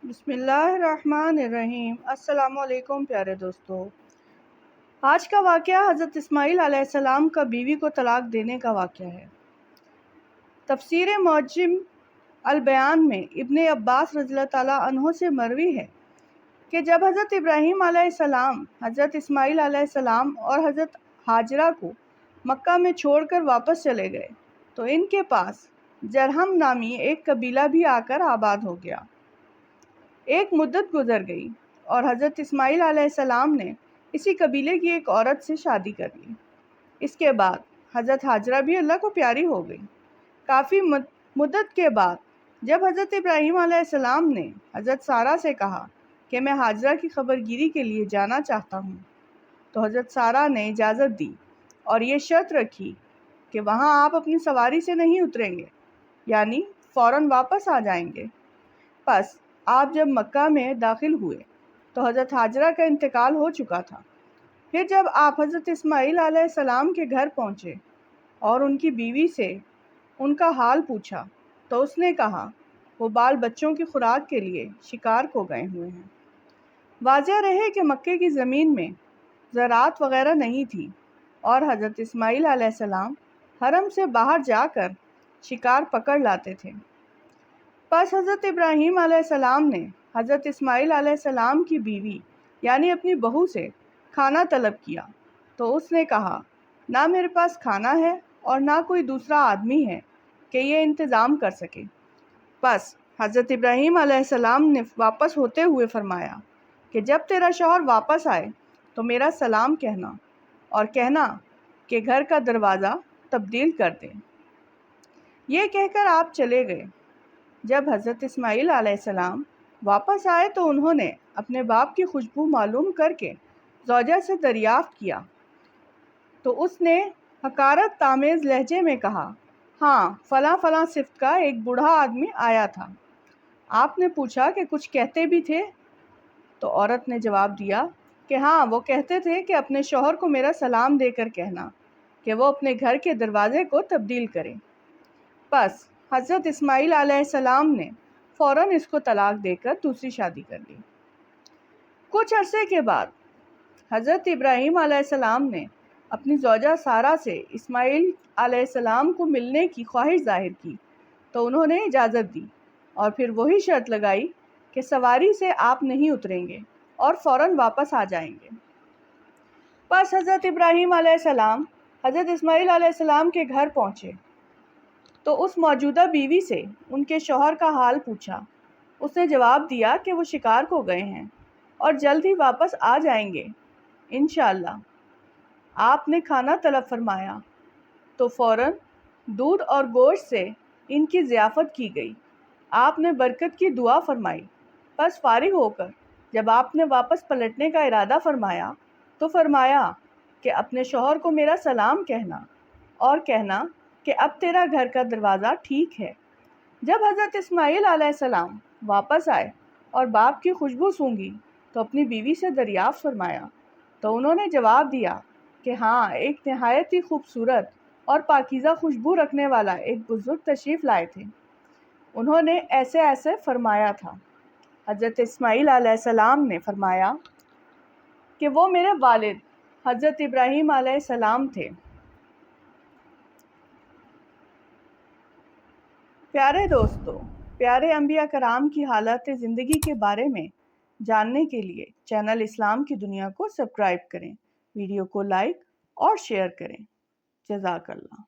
بسم اللہ الرحمن الرحیم۔ السلام علیکم پیارے دوستو۔ آج کا واقعہ حضرت اسماعیل علیہ السلام کا بیوی کو طلاق دینے کا واقعہ ہے۔ تفسیر معجم البیان میں ابن عباس رضی اللہ تعالیٰ عنہ سے مروی ہے کہ جب حضرت ابراہیم علیہ السلام حضرت اسماعیل علیہ السلام اور حضرت ہاجرہ کو مکہ میں چھوڑ کر واپس چلے گئے تو ان کے پاس جرہم نامی ایک قبیلہ بھی آ کر آباد ہو گیا۔ ایک مدت گزر گئی اور حضرت اسماعیل علیہ السلام نے اسی قبیلے کی ایک عورت سے شادی کر لی۔ اس کے بعد حضرت ہاجرہ بھی اللہ کو پیاری ہو گئی۔ کافی مدت کے بعد جب حضرت ابراہیم علیہ السلام نے حضرت سارہ سے کہا کہ میں ہاجرہ کی خبر گیری کے لیے جانا چاہتا ہوں تو حضرت سارہ نے اجازت دی اور یہ شرط رکھی کہ وہاں آپ اپنی سواری سے نہیں اتریں گے، یعنی فوراً واپس آ جائیں گے۔ پس آپ جب مکہ میں داخل ہوئے تو حضرت ہاجرہ کا انتقال ہو چکا تھا۔ پھر جب آپ حضرت اسماعیل علیہ السلام کے گھر پہنچے اور ان کی بیوی سے ان کا حال پوچھا تو اس نے کہا وہ بال بچوں کی خوراک کے لیے شکار کو گئے ہوئے ہیں۔ واضح رہے کہ مکے کی زمین میں زراعت وغیرہ نہیں تھی اور حضرت اسماعیل علیہ السلام حرم سے باہر جا کر شکار پکڑ لاتے تھے۔ پس حضرت ابراہیم علیہ السلام نے حضرت اسماعیل علیہ السلام کی بیوی یعنی اپنی بہو سے کھانا طلب کیا تو اس نے کہا نہ میرے پاس کھانا ہے اور نہ کوئی دوسرا آدمی ہے کہ یہ انتظام کر سکے۔ پس حضرت ابراہیم علیہ السلام نے واپس ہوتے ہوئے فرمایا کہ جب تیرا شوہر واپس آئے تو میرا سلام کہنا اور کہنا کہ گھر کا دروازہ تبدیل کر دے۔ یہ کہہ کر آپ چلے گئے۔ جب حضرت اسماعیل علیہ السلام واپس آئے تو انہوں نے اپنے باپ کی خوشبو معلوم کر کے زوجہ سے دریافت کیا تو اس نے حقارت آمیز لہجے میں کہا ہاں فلاں فلاں صفت کا ایک بوڑھا آدمی آیا تھا۔ آپ نے پوچھا کہ کچھ کہتے بھی تھے تو عورت نے جواب دیا کہ ہاں وہ کہتے تھے کہ اپنے شوہر کو میرا سلام دے کر کہنا کہ وہ اپنے گھر کے دروازے کو تبدیل کرے۔ پس حضرت اسماعیل علیہ السلام نے فوراً اس کو طلاق دے کر دوسری شادی کر لی۔ کچھ عرصے کے بعد حضرت ابراہیم علیہ السلام نے اپنی زوجہ سارہ سے اسماعیل علیہ السلام کو ملنے کی خواہش ظاہر کی تو انہوں نے اجازت دی اور پھر وہی شرط لگائی کہ سواری سے آپ نہیں اتریں گے اور فوراً واپس آ جائیں گے۔ پس حضرت ابراہیم علیہ السلام حضرت اسماعیل علیہ السلام کے گھر پہنچے تو اس موجودہ بیوی سے ان کے شوہر کا حال پوچھا۔ اس نے جواب دیا کہ وہ شکار کو گئے ہیں اور جلد ہی واپس آ جائیں گے انشاءاللہ۔ آپ نے کھانا طلب فرمایا تو فوراً دودھ اور گوشت سے ان کی ضیافت کی گئی۔ آپ نے برکت کی دعا فرمائی۔ پس فارغ ہو کر جب آپ نے واپس پلٹنے کا ارادہ فرمایا تو فرمایا کہ اپنے شوہر کو میرا سلام کہنا اور کہنا کہ اب تیرا گھر کا دروازہ ٹھیک ہے۔ جب حضرت اسماعیل علیہ السلام واپس آئے اور باپ کی خوشبو سونگھی تو اپنی بیوی سے دریافت فرمایا تو انہوں نے جواب دیا کہ ہاں ایک نہایت ہی خوبصورت اور پاکیزہ خوشبو رکھنے والا ایک بزرگ تشریف لائے تھے۔ انہوں نے ایسے ایسے فرمایا تھا۔ حضرت اسماعیل علیہ السلام نے فرمایا کہ وہ میرے والد حضرت ابراہیم علیہ السلام تھے۔ پیارے دوستو، پیارے انبیاء کرام کی حالات زندگی کے بارے میں جاننے کے لیے چینل اسلام کی دنیا کو سبسکرائب کریں، ویڈیو کو لائک اور شیئر کریں۔ جزاک اللہ۔